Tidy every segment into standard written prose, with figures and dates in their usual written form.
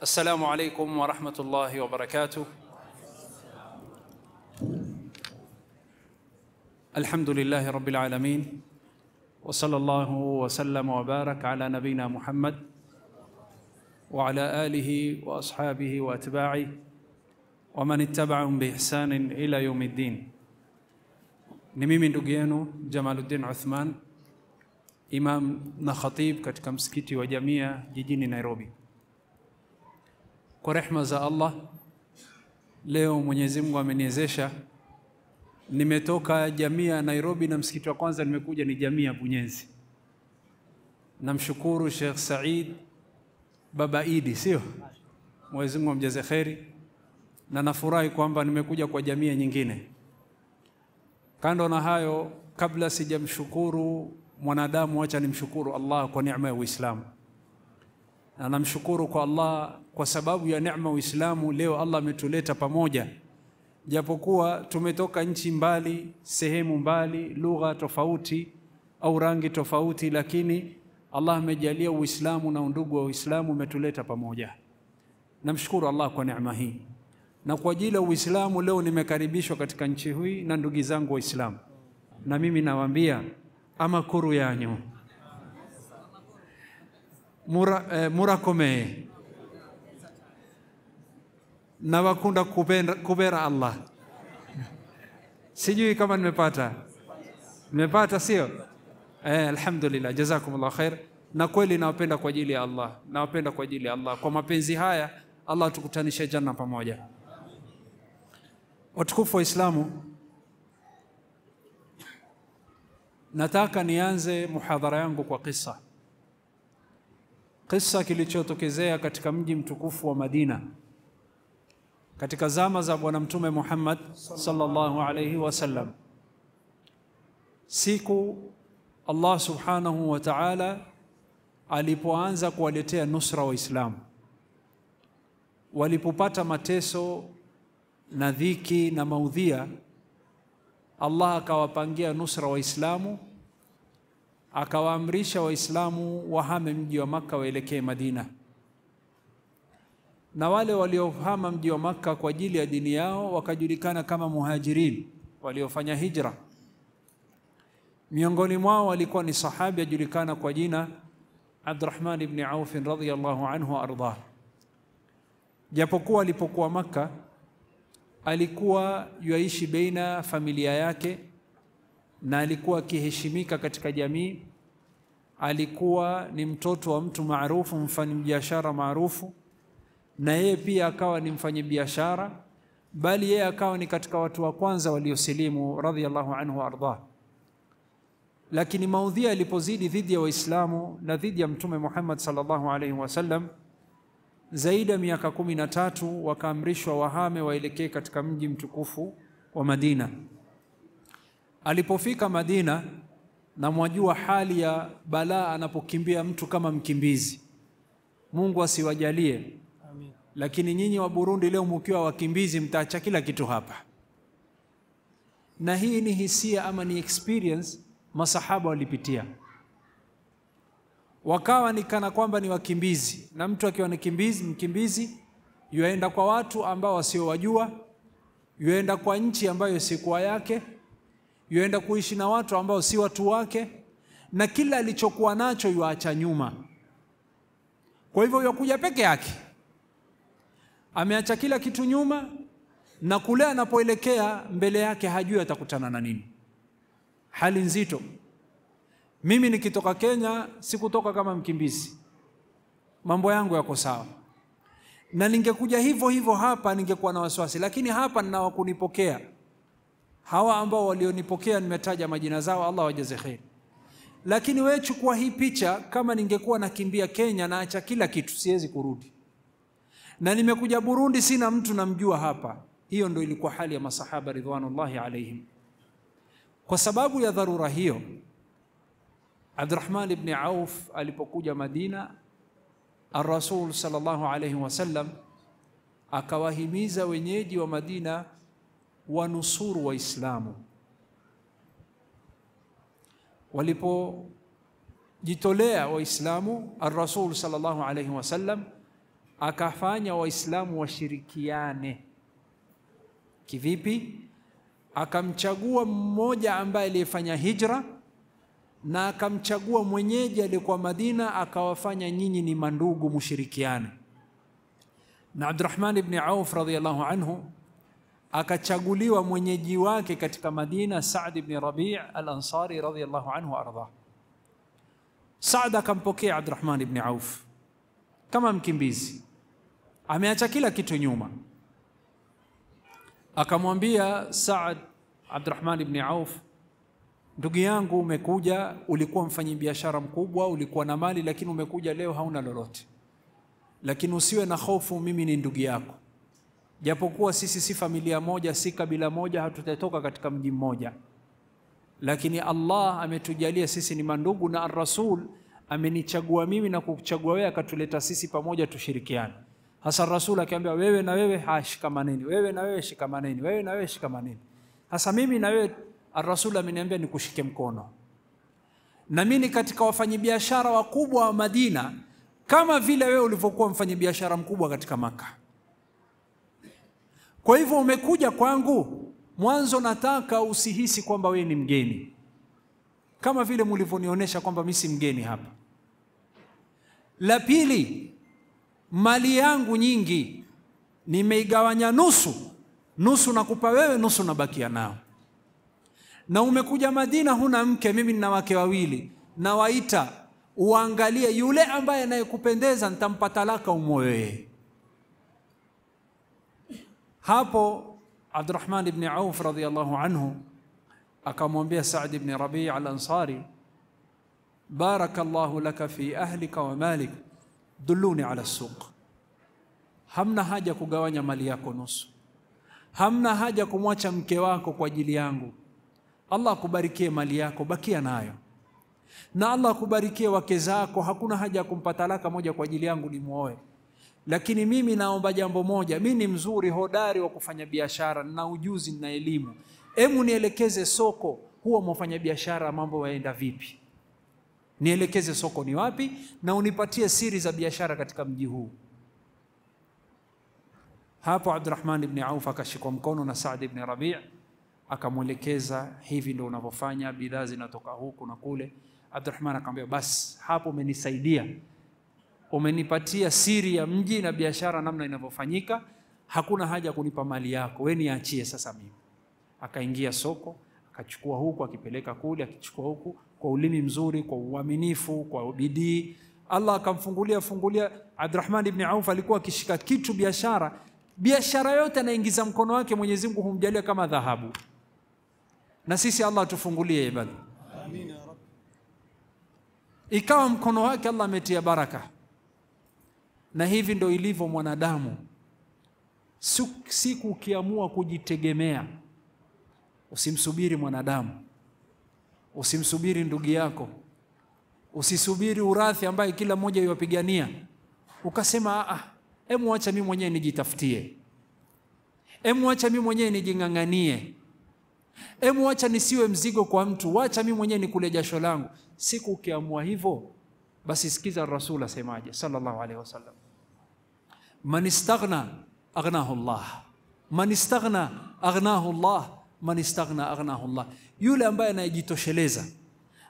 السلام عليكم ورحمة الله وبركاته. الحمد لله رب العالمين، وصلى الله وسلم وبارك على نبينا محمد وعلى آله وأصحابه وأتباعه ومن اتبعهم بإحسان إلى يوم الدين. Mimi ndugu yenu Jamaluddin Uthman, imam na khatib katika msikiti wa Jamia jijini Nairobi. Kwa rehema za Allah, leo Mwenyezi Mungu ameniwezesha, nimetoka Jamia Nairobi na msikiti wa kwanza nimekuja ni Jamia Bunyezi. Namshukuru Sheikh Said Baba Idi, sio? Mwenyezi Mungu amjaze kheri, na nafurahi kwamba nimekuja kwa Jamia nyingine. Kando na hayo, kabla sijamshukuru mwanadamu, acha nimshukuru Allah kwa neema ya Uislamu. Na namshukuru kwa Allah kwa sababu ya neema ya Uislamu, leo Allah ametuleta pamoja. Japokuwa tumetoka nchi mbali, sehemu mbali, lugha tofauti au rangi tofauti, lakini Allah amejalia Uislamu na undugu wa Uislamu umetuleta pamoja. Namshukuru Allah kwa neema hii. Na kwa ajili ya Uislamu leo nimekaribishwa katika nchi hii na ndugu zangu Waislamu. Na mimi nawaambia amakuru yanyu murakome na wakunda kubera Allah. Sijui kama nimepata sio? Alhamdulillah, jazakumullah khair. Na kweli nawapenda kwa ajili ya Allah, nawapenda kwa ajili ya Allah. Kwa mapenzi haya Allah tukutanishe janna pamoja. Watukufu wa Islamu, nataka nianze muhadhara yangu kwa kisa kilichotokezea katika mji mtukufu wa Madina katika zama za Bwana Mtume Muhammad sallallahu alayhi wasallam. Siku Allah subhanahu wa ta'ala alipoanza kuwaletea nusra Waislamu, walipopata mateso na dhiki na maudhia, Allah akawapangia nusra Waislamu, akawaamrisha Waislamu wahame mji wa Makka waelekee Madina. Na wale waliohama mji wa Makka kwa ajili ya dini yao wakajulikana kama muhajirin, waliofanya hijra. Miongoni mwao walikuwa ni sahabi ajulikana kwa jina Abdurrahman ibn Auf radhiyallahu anhu arda. Japokuwa alipokuwa Makka alikuwa yuishi baina familia yake na alikuwa akiheshimika katika jamii. Alikuwa ni mtoto wa mtu maarufu, mfanyabiashara maarufu, na yeye pia akawa ni mfanyabiashara, bali yeye akawa ni katika watu wa kwanza waliosilimu radhiyallahu anhu arda. Lakini maudhia ilipozidi dhidi ya Waislamu na dhidi ya Mtume Muhammad sallallahu alaihi wasallam, zaidi ya miaka 13 wakaamrishwa wahame waelekee katika mji mtukufu wa Madina. Alipofika Madina, na mwajua hali ya balaa anapokimbia mtu kama mkimbizi, Mungu asiwajalie. Amin. Lakini nyinyi wa Burundi leo mkiwa wakimbizi mtaacha kila kitu hapa. Na hii ni hisia ama ni experience masahaba walipitia. Wakawa ni kana kwamba ni wakimbizi, na mtu akiwa ni mkimbizi yuaenda kwa watu ambao wasiowajua, yuaenda kwa nchi ambayo si kwa yake, yuaenda kuishi na watu ambao si watu wake, na kila alichokuwa nacho yuacha nyuma. Kwa hivyo yukuja peke yake, ameacha kila kitu nyuma, na kule anapoelekea mbele yake hajui atakutana na nini. Hali nzito. Mimi nikitoka Kenya sikutoka kama mkimbizi, mambo yangu yako sawa, na ningekuja hivyo hapa ningekuwa na wasiwasi, lakini hapa nina wakunipokea. Hawa ambao walionipokea nimetaja majina zao, Allah wajaze kheri. Lakini wewe chukua hii picha, kama ningekuwa nakimbia Kenya na acha kila kitu, siwezi kurudi, na nimekuja Burundi sina mtu namjua hapa. Hiyo ndio ilikuwa hali ya masahaba ridwanullahi alaihim. Kwa sababu ya dharura hiyo, Abdurrahman ibn Auf alipokuja Madina, Ar-Rasul sallallahu alayhi wasallam akawahimiza wenyeji wa Madina wanusuru Waislamu. Walipojitolea Waislamu, Ar-Rasul sallallahu alayhi wasallam akafanya Waislamu washirikiane. Kivipi? Akamchagua mmoja ambaye aliyefanya hijra na akamchagua mwenyeji aliyekuwa Madina, akawafanya nyinyi ni mandugu mushirikiane. Na Abdurrahman ibn Auf radhiyallahu anhu akachaguliwa mwenyeji wake katika Madina, Saad ibn Rabi' al-Ansari radhiyallahu anhu arda. Saad akampokea Abdurrahman ibn Auf kama mkimbizi, ameacha kila kitu nyuma. Akamwambia Saad, Abdurrahman ibn Auf, ndugu yangu, umekuja, ulikuwa mfanyabiashara mkubwa, ulikuwa na mali, lakini umekuja leo hauna lolote. Lakini usiwe na hofu, mimi ni ndugu yako. Japokuwa sisi si familia moja, si kabila moja, hatutatoka katika mji mmoja, lakini Allah ametujalia sisi ni mandugu, na Ar-Rasul amenichagua mimi na kukuchagua wewe, akatuleta sisi pamoja tushirikiane. Hasa Rasul akiambia wewe na wewe shikamaneni, wewe na wewe shikamaneni, wewe na wewe shikamaneni. Hasa mimi na wewe Ar-Rasul ameniambia nikushike mkono. Na mimi katika wafanyabiashara wakubwa wa Madina, kama vile wewe ulivyokuwa mfanyabiashara mkubwa katika Maka. Kwa hivyo umekuja kwangu, mwanzo nataka usihisi kwamba wewe ni mgeni, kama vile mlivyonionyesha kwamba mimi si mgeni hapa. La pili, mali yangu nyingi nimeigawanya nusu, nusu nakupa wewe, nusu nabakia nao. Na umekuja Madina huna mke, mimi nina wake wawili, na waita uangalie yule ambaye anayekupendeza, nitampa talaka umoe. Hapo Abdurrahman ibn Auf radhiyallahu anhu akamwambia Saad ibn Rabi' al-Ansari, barakallahu laka fi ahlika wa malik, dulluni ala suq. Hamna haja kugawanya mali yako nusu, hamna haja kumwacha mke wako kwa ajili yangu. Allah akubarikie mali yako, bakia nayo. Na Allah akubarikie wake zako, hakuna haja kumpa talaka moja kwa ajili yangu nimuoe. Lakini mimi naomba jambo moja, mimi ni mzuri hodari wa kufanya biashara, na ujuzi na elimu. Hebu nielekeze soko, huwa mfanya biashara mambo yaenda vipi? Nielekeze soko ni wapi, na unipatie siri za biashara katika mji huu. Hapo Abdurrahman ibn Auf akashikwa mkono na Saad ibn Rabi', akamwelekeza, hivi ndio unavyofanya, bidhaa zinatoka huku na kule. Abdurrahman akamwambia, bas hapo umenisaidia, umenipatia siri ya mji na biashara namna inavyofanyika, hakuna haja kunipa mali yako, wewe niachie sasa mimi. Akaingia soko, akachukua huku akipeleka kule, akichukua huku, kwa ulimi mzuri, kwa uaminifu, kwa bidii. Allah akamfungulia Abdurrahman ibn Auf alikuwa akishika kitu biashara yote anaingiza mkono wake, Mwenyezi Mungu humjalia kama dhahabu. Na sisi Allah atufungulie ibada. Amin ya Rabb. Ikawa mkono wake Allah ametia baraka. Na hivi ndo ilivyo mwanadamu. Siku ukiamua kujitegemea, usimsubiri mwanadamu, usimsubiri ndugu yako, usisubiri urathi ambaye kila mmoja yupigania, ukasema hebu acha mimi mwenyewe nijitafutie, hebu acha mimi mwenyewe nijinganganie, hebu acha nisiwe mzigo kwa mtu, acha mimi mwenyewe nikule jasho langu. Siku ukiamua hivyo, basi sikiza Rasul asemaje sallallahu alaihi wasallam, man istaghna aghnahu Allah, man istaghna aghnahu Allah, man istaghna aghnahu Allah. Yule ambaye anajitosheleza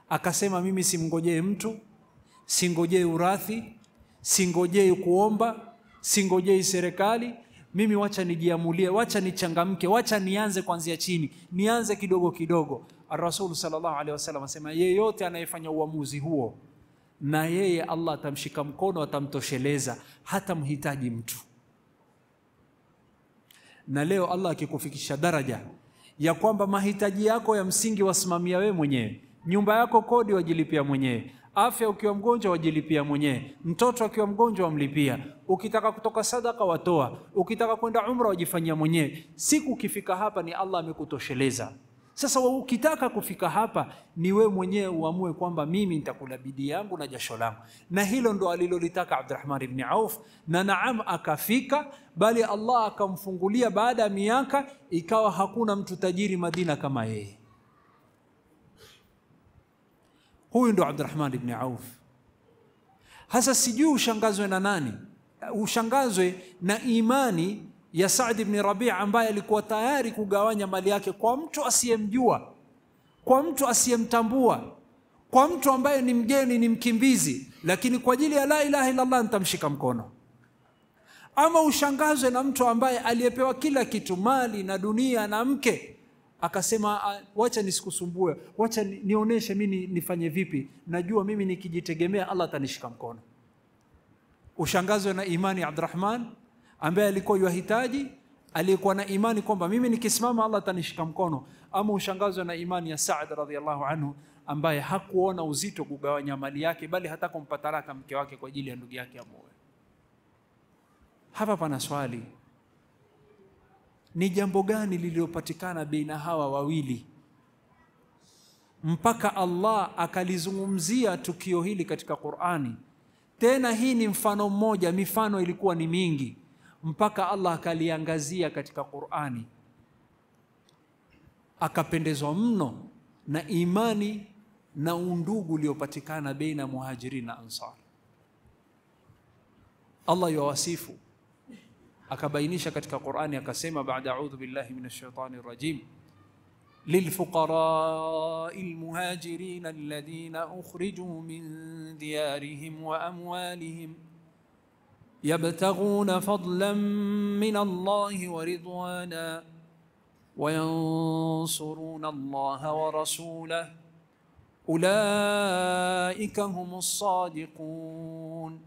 akasema mimi simngojee mtu, singojee urathi, singojee kuomba, singojee serikali, mimi wacha nijiamulie, wacha nichangamke, wacha nianze kuanzia chini, nianze kidogo kidogo. Ar-Rasul sallallahu alaihi wasallam asema yeyote anayefanya uamuzi huo, na yeye Allah atamshika mkono, atamtosheleza, hata mhitaji mtu. Na leo Allah akikufikisha daraja ya kwamba mahitaji yako ya msingi wasimamia wewe mwenyewe, nyumba yako kodi wajilipia mwenyewe, afya ukiwa mgonjwa wajilipia mwenyewe, mtoto akiwa mgonjwa wamlipia, ukitaka kutoka sadaka watoa, ukitaka kwenda umra wajifanyia mwenyewe. Siku ukifika hapa ni Allah amekutosheleza. Sasa ukitaka kufika hapa ni wewe mwenyewe uamue kwamba mimi nitakula bidii yangu na jasho langu. Na hilo ndo alilolitaka Abdurrahman ibn Auf, na naam akafika, bali Allah akamfungulia baada ya miaka, ikawa hakuna mtu tajiri Madina kama yeye. Huyu ndo Abdurrahman ibn Auf. Hasa sijui ushangazwe na nani, ushangazwe na imani ya Saad ibn Rabi' ambaye alikuwa tayari kugawanya mali yake kwa mtu asiyemjua, kwa mtu asiyemtambua, kwa mtu ambaye ni mgeni, ni mkimbizi, lakini kwa ajili ya la ilaha illa Allah nitamshika mkono. Ama ushangazwe na mtu ambaye aliyepewa kila kitu, mali na dunia na mke, akasema wacha nisikusumbue, wacha nionyeshe mimi nifanye vipi, najua mimi nikijitegemea Allah atanishika mkono. Ushangazwe na imani ya Abdurrahman ambaye alikuwa yuhitaji, alikuwa na imani kwamba mimi nikisimama Allah atanishika mkono. Ama ushangazwe na imani ya Saad radhiyallahu anhu ambaye hakuona uzito kugawanya mali yake, bali hata kumpa talaka mke wake kwa ajili ya ndugu yake amoe. Hapa pana swali, ni jambo gani lililopatikana baina hawa wawili mpaka Allah akalizungumzia tukio hili katika Qur'ani? Tena hii ni mfano mmoja, mifano ilikuwa ni mingi, mpaka Allah akaliangazia katika Qur'ani, akapendezwa mno na imani na undugu uliopatikana baina Muhajirin na Ansar. Allah yuwasifu, akabainisha katika Qur'ani akasema, baada a'udhu billahi minash shaitani rajim, للفقراء المهاجرين الذين أخرجوا من ديارهم وأموالهم يبتغون فضلا من الله ورضوانا وينصرون الله ورسوله أولئك هم الصادقون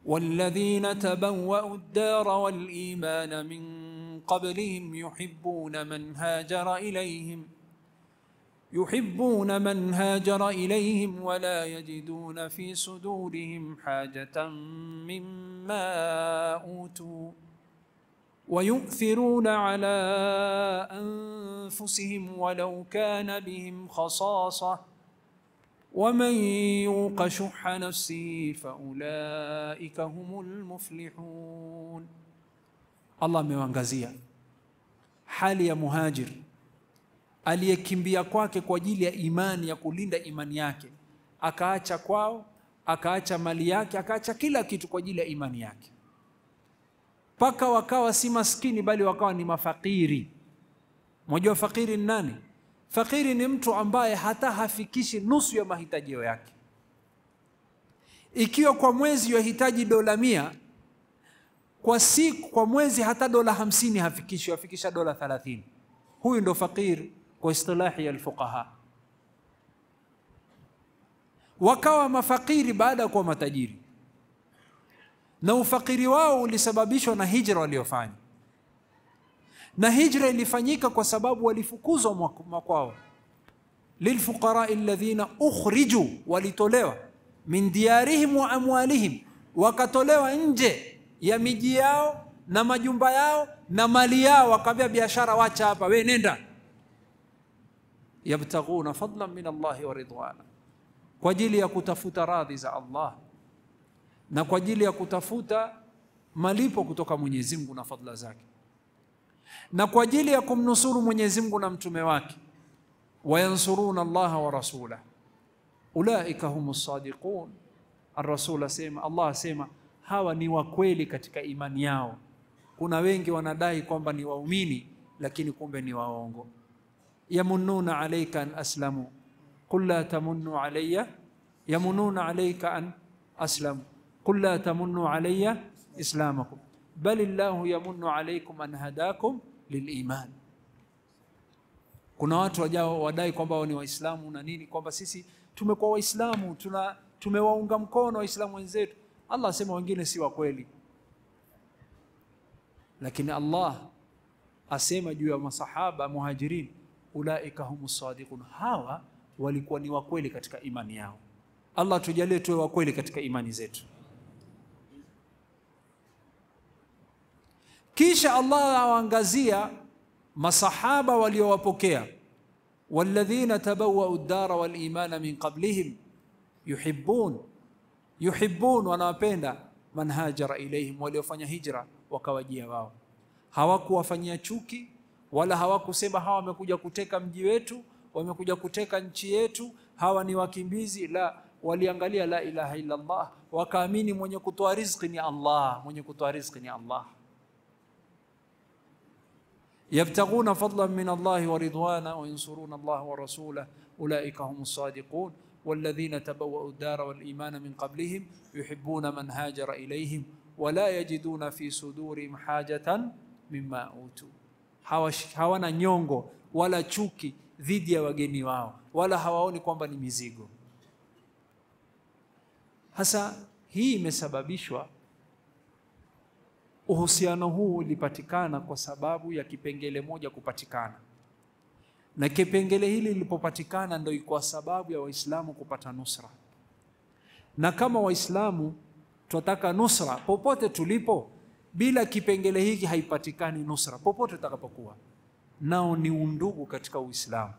والذين تبوأوا الدار والإيمان من قبلهم يحبون من هاجر إليهم ولا يجدون في صدورهم حاجة مما أوتوا ويؤثرون على أنفسهم ولو كان بهم خصاصة ومن يوق شح نفسه فأولئك هم المفلحون. Allah amewaangazia hali ya muhajir aliyekimbia kwake kwa ajili ya imani, ya kulinda imani yake, akaacha kwao, akaacha mali yake, akaacha kila kitu kwa ajili ya imani yake, paka wakawa si maskini bali wakawa ni mafakiri. Mmoja wa fakiri ni nani? Fakiri ni mtu ambaye hata hafikishi nusu ya mahitaji yake. Ikiwa kwa mwezi yahitaji $100, kwa siku, kwa mwezi hata $50 hafikishi, afikisha $30. Huyu ndo fakiri kwa istilahi ya alfuqaha. Wakawa mafakiri baada ya kuwa matajiri, na ufakiri wao ulisababishwa na hijra waliofanya. Na hijra ilifanyika kwa sababu walifukuzwa makwao. Lilfuqara alladhina ukhriju, walitolewa min diyarihim wa amwalihim, wakatolewa nje ya miji yao na majumba yao na mali yao, wakaambia biashara wacha hapa, wewe nenda. Yabtaghuna fadlan min Allah wa ridwana, kwa ajili ya kutafuta radhi za Allah na kwa ajili ya kutafuta malipo kutoka Mwenyezi Mungu na fadla zake, na kwa ajili ya kumnusuru Mwenyezi Mungu na mtume wake. Wayansuruna Allah wa rasulahu ulaika humus sadiqun. Ar-Rasul asema, Allah asema hawa ni wakweli katika imani yao. Kuna wengi wanadai kwamba ni waumini lakini kumbe ni waongo. Yamununa alayka an aslamu qul la tamunnu alayya, yamununa alayka an aslamu qul la tamunnu alayya islamakum balillahu yamunnu alaykum an hadakum liliman. Kuna watu wajao wadai kwamba ni waislamu na nini, kwamba sisi tumekuwa waislamu, tumewaunga mkono waislamu wenzetu. Allah asema wengine si wa kweli. Lakini Allah asema juu ya masahaba muhajirin, ulaika humus sadiqun, hawa walikuwa ni wa kweli katika imani yao. Allah tujalie tuwe wa kweli katika imani zetu. Kisha Allah awaangazia masahaba waliowapokea, walladhina tabawwa'u ad-dara wal imana min qablihim yuhibbun, wanawapenda man hajara ilayhim, waliofanya hijra wakawajia wao. Hawakuwafanyia chuki wala hawakusema hawa wamekuja kuteka mji wetu, wamekuja kuteka nchi yetu, hawa ni wakimbizi. La, waliangalia la ilaha illa Allah, wakaamini mwenye kutoa riziki ni Allah, mwenye kutoa riziki ni Allah. Yabtaghuna fadlan min Allah wa ridwana wa yansuruna Allah wa rasulahu ulaika humus sadiqun walladhina tabawwa'u ad-dara wal imana min qablihim yuhibbuna man hajara ilayhim wa la yajiduna fi sudurihim hajatan mimma utu. Hawana nyongo wala chuki dhidi ya wageni wao, wala hawaoni kwamba ni mizigo. Hasa hii imesababishwa, uhusiano huu ulipatikana kwa sababu ya kipengele moja kupatikana, na kipengele hili lilipopatikana ndio ikawa sababu ya Waislamu kupata nusra. Na kama Waislamu tunataka nusra popote tulipo, bila kipengele hiki haipatikani nusra popote tutakapokuwa. Nao ni undugu katika Uislamu,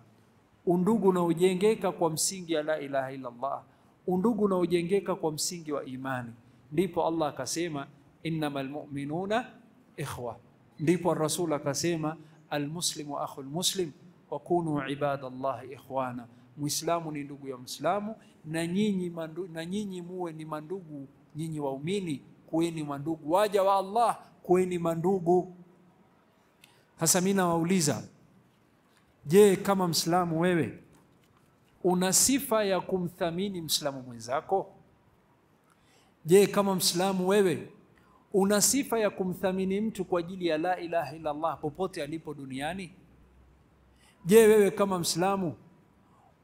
undugu unaojengeka kwa msingi ya la ilaha illa Allah, undugu unaojengeka kwa msingi wa imani. Ndipo Allah akasema innamal mu'minuna ikhwa. Ndipo Rasul akasema almuslimu akhul muslim wa kunu ibadallahi ikhwana. Muislamu ni ndugu ya Muislamu, na nyinyi muwe ni mandugu, nyinyi waumini kuweni mandugu, waja wa Allah kuweni mandugu. Hasa mimi nawauliza, je, kama Muislamu wewe una sifa ya kumthamini Muislamu mwenzako? Je, kama Muislamu wewe una sifa ya kumthamini mtu kwa ajili ya la ilaha illa Allah popote alipo duniani? Je, wewe kama Muislamu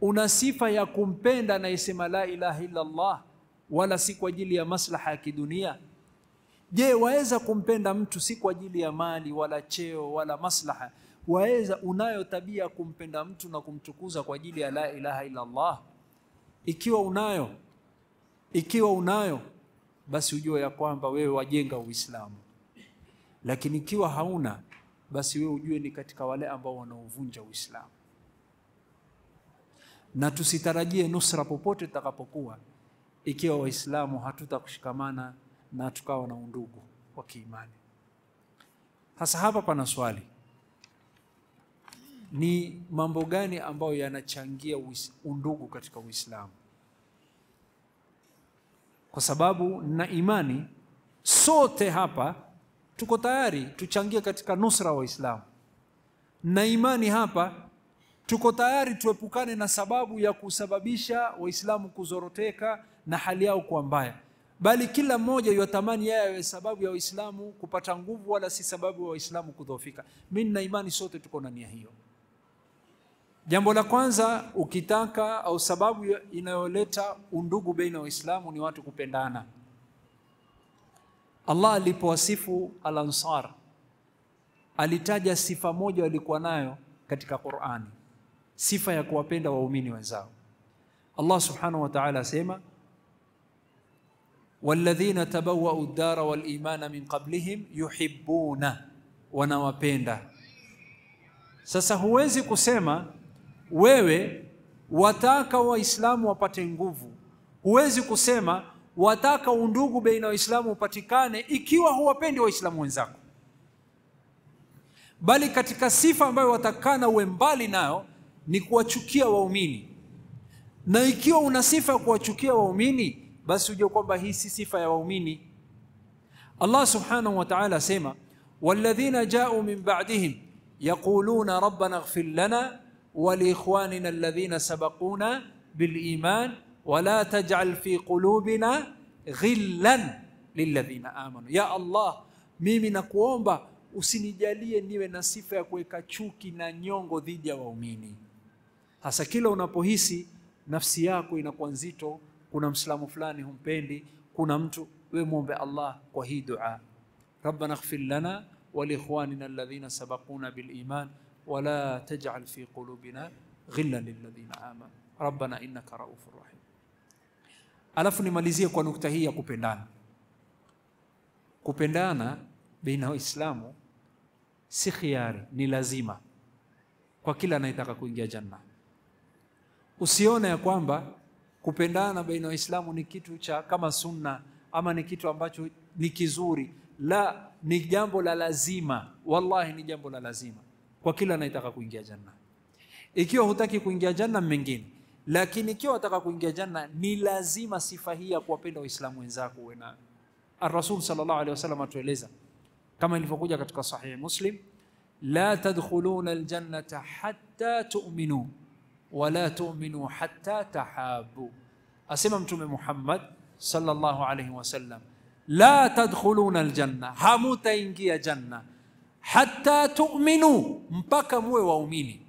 una sifa ya kumpenda anayesema la ilaha illa Allah wala si kwa ajili ya maslaha ya kidunia? Je, waweza kumpenda mtu si kwa ajili ya mali wala cheo wala maslaha? Unayo tabia kumpenda mtu na kumtukuza kwa ajili ya la ilaha illa Allah? Ikiwa unayo basi ujue ya kwamba wewe wajenga Uislamu. Lakini ikiwa hauna, basi wewe ujue ni katika wale ambao wanaovunja Uislamu. Na tusitarajie nusra popote tutakapokuwa ikiwa Waislamu hatutakushikamana na tukawa na undugu wa kiimani. Hasa hapa pana swali, ni mambo gani ambayo yanachangia undugu katika Uislamu? Kwa sababu na imani sote hapa tuko tayari tuchangie katika nusra wa Uislamu. Na imani hapa tuko tayari tuepukane na sababu ya kusababisha Waislamu kuzoroteka na hali yao kuwa mbaya. Bali kila mmoja yatamani yeye sababu ya Waislamu kupata nguvu, wala si sababu ya Waislamu kudhoofika. Mimi na imani sote tuko na nia hiyo. Jambo la kwanza, ukitaka au sababu inayoleta undugu baina Waislamu ni watu kupendana. Allah alipowasifu al-Ansar alitaja sifa moja walikuwa nayo katika Qur'ani, sifa ya kuwapenda waumini wenzao. Allah subhanahu wa ta'ala asema walladhina tabawwa'u ad-dara wal imana min qablihim yuhibbuna, wanawapenda. Sasa huwezi kusema wewe wataka Waislamu wapate nguvu, huwezi kusema wataka undugu baina Waislamu upatikane ikiwa huwapendi Waislamu wenzako. Bali katika sifa ambayo watakana uwe mbali nayo ni kuwachukia waumini. Na ikiwa una sifa ya kuwachukia waumini, basi ujue kwamba hii si sifa ya waumini. Allah subhanahu wa ta'ala asema walladhina ja'u min ba'dihim yaquluna rabbana ighfir lana wa li ikhwanina alladhina sabaquna bil iman wa la taj'al fi qulubina ghillan lilladhina amanu. Ya Allah, mimi nakuomba usinijalie niwe na sifa ya kuweka chuki na nyongo dhidi ya waumini. Hasa kila unapohisi nafsi yako inakuwa nzito, kuna Muislamu fulani humpendi, kuna mtu, wewe muombe Allah kwa hii dua, rabbana ighfir lana wa li ikhwanina alladhina sabaquna bil iman wa la taj'al fi qulubina ghillan lil ladhina amanu rabbana innaka raufur rahim. Alafu nimalizie kwa nukta hii ya kupendana. Kupendana baina Waislamu si khiari, ni lazima kwa kila anayetaka kuingia janna. Usione ya kwamba kupendana baina Waislamu ni kitu cha kama sunna ama ni kitu ambacho ni kizuri. La, ni jambo la lazima. Wallahi ni jambo la lazima kwa kila anayetaka kuingia janna. Ikiwa hutaki kuingia janna mengine, Lakini ikiwa wataka kuingia janna, ni lazima sifa hii ya kuwapenda waislamu wenzako uwe nayo. Ar-Rasul sallallahu alaihi wasallam atueleza kama ilivyokuja katika Sahih Muslim, la tadkhuluna aljannata hatta tu'minu wa la tu'minu hatta tahabu. Asema Mtume Muhammad sallallahu alaihi wasallam, la tadkhuluna aljanna, hamutaingia janna, hatta tu'minu, mpaka muwe waumini,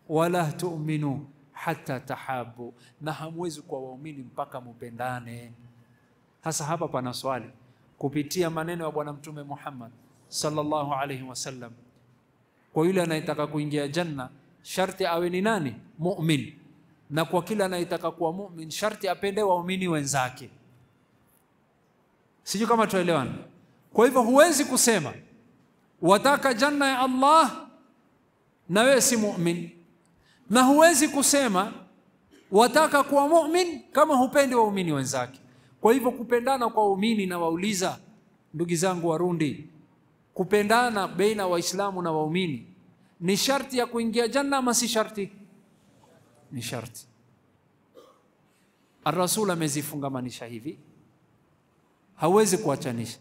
wala tu'minu hatta tahabu, na hamwezi kuwa waumini mpaka mupendane. Sasa hapa pana swali, kupitia maneno ya Bwana Mtume Muhammad sallallahu alaihi wasallam, kwa yule anayetaka kuingia janna sharti awe ni nani? Mu'min. Na kwa kila anayetaka kuwa mu'min sharti apende waumini wenzake. Sijui kama tuelewana. Kwa hivyo huwezi kusema wataka janna ya Allah na wewe si mu'min, na huwezi kusema wataka kuwa mu'min kama hupendi waumini wenzake. Kwa hivyo kupendana kwa waumini, na wauliza ndugu zangu Warundi, kupendana baina waislamu na waumini ni sharti ya kuingia janna ama si sharti? Ni sharti. Ar-Rasul amezifungamanisha hivi, hawezi kuachanisha.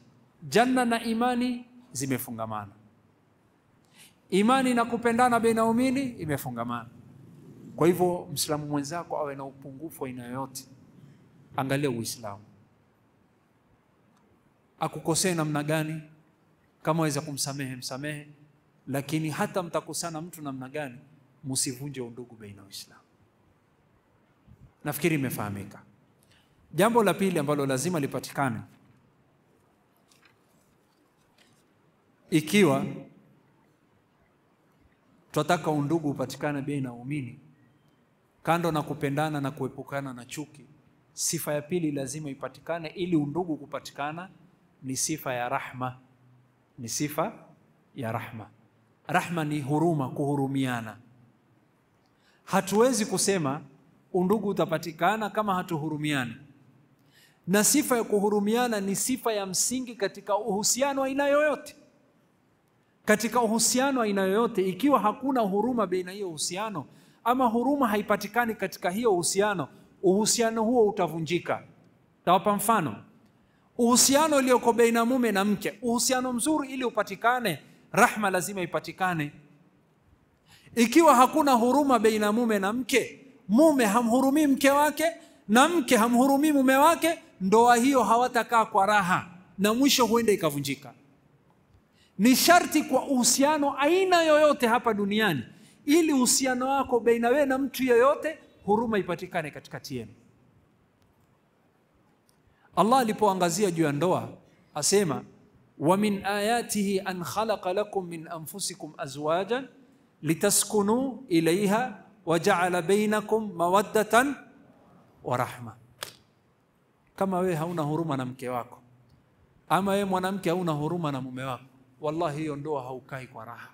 Janna na imani zimefungamana, imani na kupendana baina waumini imefungamana. Kwa hivyo Muislamu mwenzako awe na upungufu aina yoyote, angalia Uislamu, akukosea namna gani, kama waweza kumsamehe msamehe, lakini hata mtakosana mtu namna gani, msivunje undugu baina Waislamu. Nafikiri imefahamika. Jambo la pili ambalo lazima lipatikane ikiwa tunataka undugu upatikane baina waumini, kando na kupendana na kuepukana na chuki, sifa ya pili lazima ipatikane ili undugu kupatikana, ni sifa ya rahma. Ni sifa ya rahma. Rahma ni huruma, kuhurumiana. Hatuwezi kusema undugu utapatikana kama hatuhurumiani. Na sifa ya kuhurumiana ni sifa ya msingi katika uhusiano aina yoyote. Katika uhusiano aina yoyote, ikiwa hakuna huruma baina hiyo uhusiano, ama huruma haipatikani katika hiyo uhusiano, uhusiano huo utavunjika. Tawapa mfano. Uhusiano ulioko baina mume na mke, uhusiano mzuri ili upatikane, rahma lazima ipatikane. Ikiwa hakuna huruma baina mume na mke, mume hamhurumii mke wake na mke hamhurumii mume wake, ndoa hiyo hawatakaa kwa raha na mwisho huenda ikavunjika. Ni sharti kwa uhusiano aina yoyote hapa duniani, ili uhusiano wako baina wewe na mtu yoyote, huruma ipatikane katikati yenu. Allah alipoangazia juu ya ndoa asema, wa min ayatihi an khalaqa lakum min anfusikum azwajan litaskunu ilayha wa ja'ala bainakum mawaddatan wa rahma. Kama wewe hauna huruma na mke wako, ama wewe mwanamke hauna huruma na mume wako, wallahi hiyo ndoa haukai kwa raha.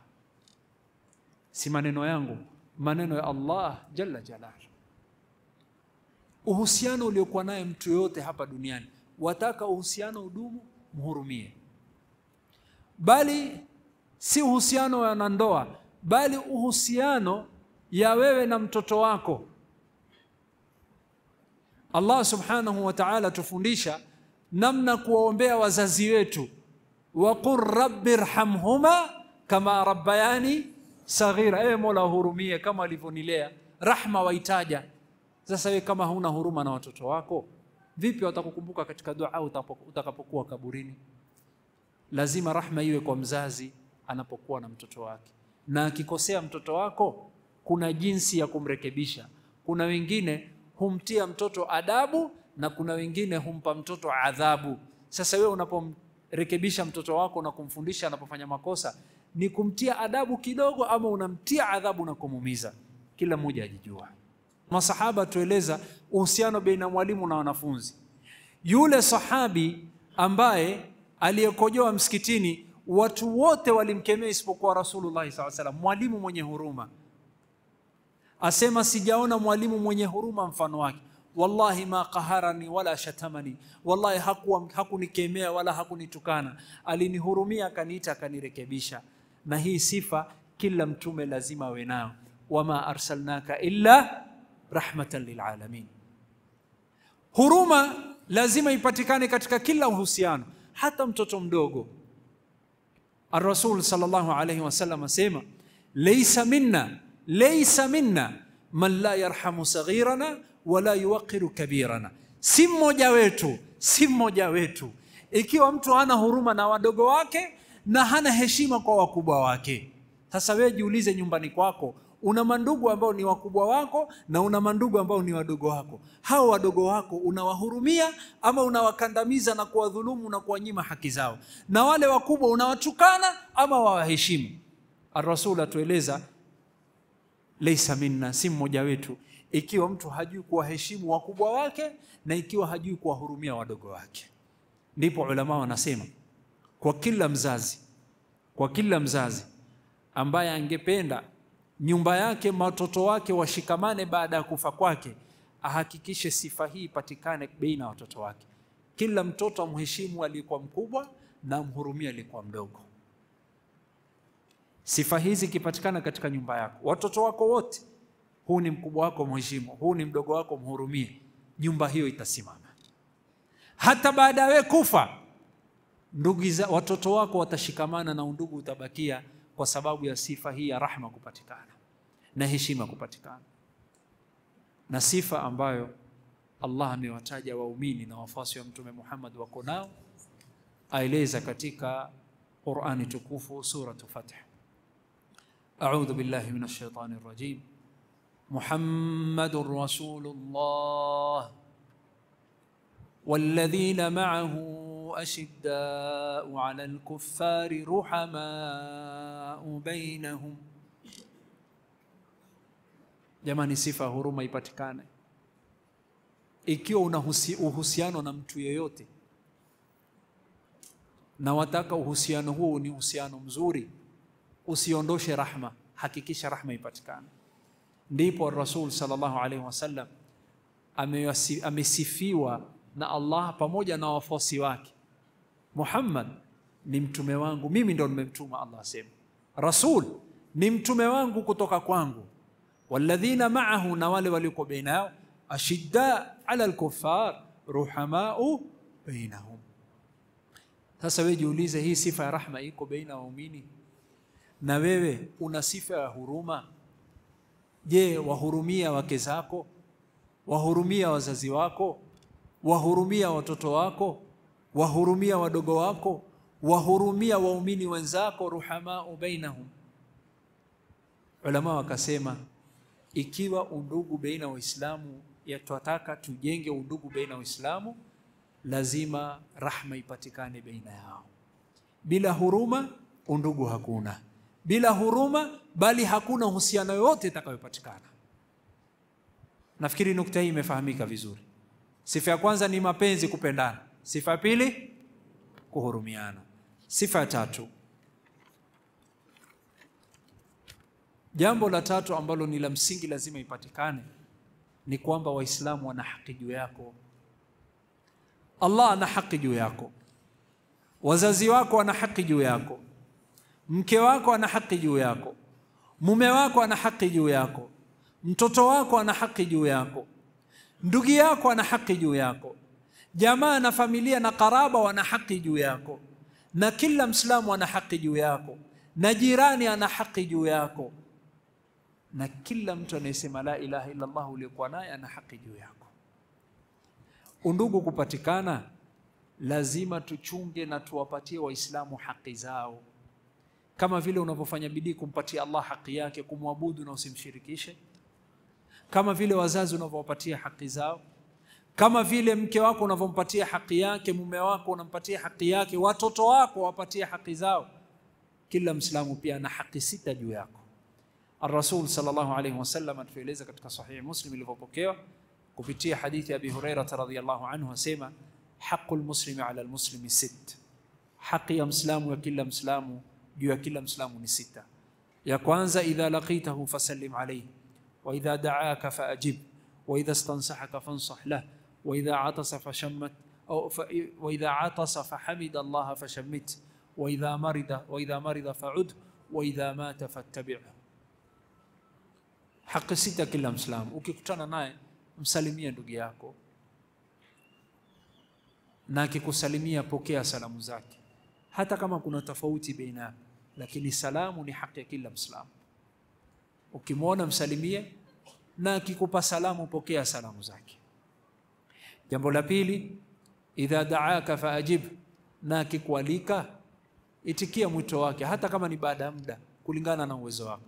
Si maneno yangu, maneno ya Allah jalla jalaluhu. Uhusiano uliokuwa naye mtu yote hapa duniani, wataka uhusiano udumu, mhurumie. Bali si uhusiano na ndoa, bali uhusiano ya wewe na mtoto wako. Allah subhanahu wa ta'ala tufundisha namna kuwaombea wazazi wetu. Wa qur rabbirhamhuma kama rabbayani saghira. Ewe Mola hurumie kama alivyonilea. Rahma waitaja. Sasa wewe kama huna huruma na watoto wako, vipi watakukumbuka katika dua utakapokuwa kaburini? Lazima rahma iwe kwa mzazi anapokuwa na mtoto wake. Na akikosea mtoto wako, kuna jinsi ya kumrekebisha. Kuna wengine humtia mtoto adabu na kuna wengine humpa mtoto adhabu. Sasa wewe unapomrekebisha mtoto wako na kumfundisha anapofanya makosa, ni kumtia adabu kidogo ama unamtia adhabu na kumuumiza? Kila mmoja ajijua. Masahaba tueleza uhusiano baina mwalimu na wanafunzi. Yule sahabi ambaye aliyekojoa msikitini, watu wote walimkemea isipokuwa Rasulullah sallallahu alaihi wasallam, mwalimu mwenye huruma. Asema sijaona mwalimu mwenye huruma mfano wake. Wallahi ma qaharani wala shatamani. Wallahi hakunikemea wala hakunitukana. Alinihurumia, akaniita, akanirekebisha. Na hii sifa kila mtume lazima awe nayo. Wama arsalnaka illa rahmatan lilalamin. Huruma lazima ipatikane katika kila uhusiano, hata mtoto mdogo. Ar-Rasul sallallahu alayhi wasallam asema, laysa minna man la yarhamu saghirana wala yuwaqiru kabirana. Si mmoja wetu ikiwa mtu hana huruma na wadogo wake na hana heshima kwa wakubwa wake. Sasa wewe jiulize, nyumbani kwako una mandugu ambao ni wakubwa wako na una mandugu ambao ni wadogo wako. Hao wadogo wako unawahurumia ama unawakandamiza na kuwadhulumu na kuwanyima haki zao? Na wale wakubwa unawatukana ama wawaheshimu? Ar-Rasul atueleza, laysa minna, si mmoja wetu ikiwa mtu hajui kuwaheshimu wakubwa wake na ikiwa hajui kuwahurumia wadogo wake. Ndipo ulama wanasema, kwa kila mzazi ambaye angependa nyumba yake watoto wake washikamane baada ya kufa kwake, ahakikishe sifa hii patikane baina watoto wake. Kila mtoto amheshimu aliyekuwa mkubwa na amhurumia aliyekuwa mdogo. Sifa hizi kipatikana katika nyumba yako, watoto wako wote, huu ni mkubwa wako mheshimu, huu ni mdogo wako mhurumie, nyumba hiyo itasimama. Hata baada ya wewe kufa, watoto wako watashikamana na undugu utabakia, kwa sababu ya sifa hii ya rahma kupatikana na heshima kupatikana. Na sifa ambayo Allah amewataja waumini na wafuasi wa Mtume Muhammad wako nao, aeleza katika Qur'ani tukufu, suratu Fath. A'udhu billahi minash shaitani rajim. Muhammadur Rasulullah والذين معه أشداء على الكفار رحماء بينهم. Jamani, sifa huruma ipatikane. Ikiwa una uhusiano na mtu yeyote na wataka uhusiano huo ni uhusiano mzuri, usiondoshe rahma, hakikisha rahma ipatikane. Ndipo Rasul sallallahu alaihi wasallam amesifiwa na Allah pamoja na wafuasi wake, Muhammad ni mtume wangu, mimi ndo nimemtuma. Allah asema Rasul ni mtume wangu kutoka kwangu, walladhina ma'ahu, na wale walio baina yao, ashidda ala al-kuffar ruhamau bainahum. Sasa wewe jiulize, hii sifa ya rahma iko baina waumini, na wewe una sifa ya huruma? Je, wahurumia wake zako? Wahurumia wazazi wako? Wahurumia watoto wako? Wahurumia wadogo wako? Wahurumia waumini wenzako? Ruhamau bainahum. Ulama wakasema, ikiwa undugu baina waislamu, yatutaka tujenge undugu baina waislamu, lazima rahma ipatikane baina yao. Bila huruma undugu hakuna, bila huruma bali hakuna uhusiano yote utakayopatikana. Nafikiri nukta hii imefahamika vizuri. Sifa ya kwanza ni mapenzi, kupendana. Sifa ya pili, kuhurumiana. Sifa ya tatu, jambo la tatu ambalo ni la msingi lazima ipatikane, ni kwamba waislamu wana haki juu yako. Allah ana haki juu yako, wazazi wako wana haki juu yako, mke wako ana haki juu yako, mume wako ana haki juu yako, mtoto wako ana haki juu yako, ndugu yako ana haki juu yako, jamaa na familia na karaba wana haki juu yako, na kila Muislamu ana haki juu yako, na jirani ana haki juu yako, na kila mtu anayesema la ilaha illa Allah uliokuwa naye ana haki juu yako. Undugu kupatikana, lazima tuchunge na tuwapatie waislamu haki zao, kama vile unavyofanya bidii kumpatia Allah haki yake, kumwabudu na usimshirikishe, kama vile wazazi unavyowapatia haki zao, kama vile mke wako unavyompatia haki yake, mume wako unampatia haki yake, watoto wako wapatie haki zao. Kila Muislamu pia ana haki sita juu yako. Ar-Rasul sallallahu alayhi wasallam atueleza katika Sahih Muslim ilivyopokewa kupitia hadithi ya Abi Hurairah radhiyallahu anhu, asema haqqul muslimi ala al-muslimi sit. Haki ya Muislamu ya kila Muislamu juu ya kila Muislamu ni sita. Ya kwanza, idha laqitahu fasallim alayhi, wa idha da'aka faajib, wa idha istansahaka fansah lahu, wa idha atasa fashammat, wa idha atasa fahamida Allah fashammit, wa idha marida fa'ud, wa idha mata fattabi'hu. Haki sita kila Muislamu. Ukikutana naye msalimie ndugu yako, na akikusalimia pokea salamu zake, hata kama kuna tofauti baina, lakini salamu ni haki ya kila Muislamu. Ukimwona msalimie, na akikupa salamu pokea salamu zake. Jambo la pili, idha daaka faajib, na akikualika itikia mwito wake, hata kama ni baada ya muda, kulingana na uwezo wako.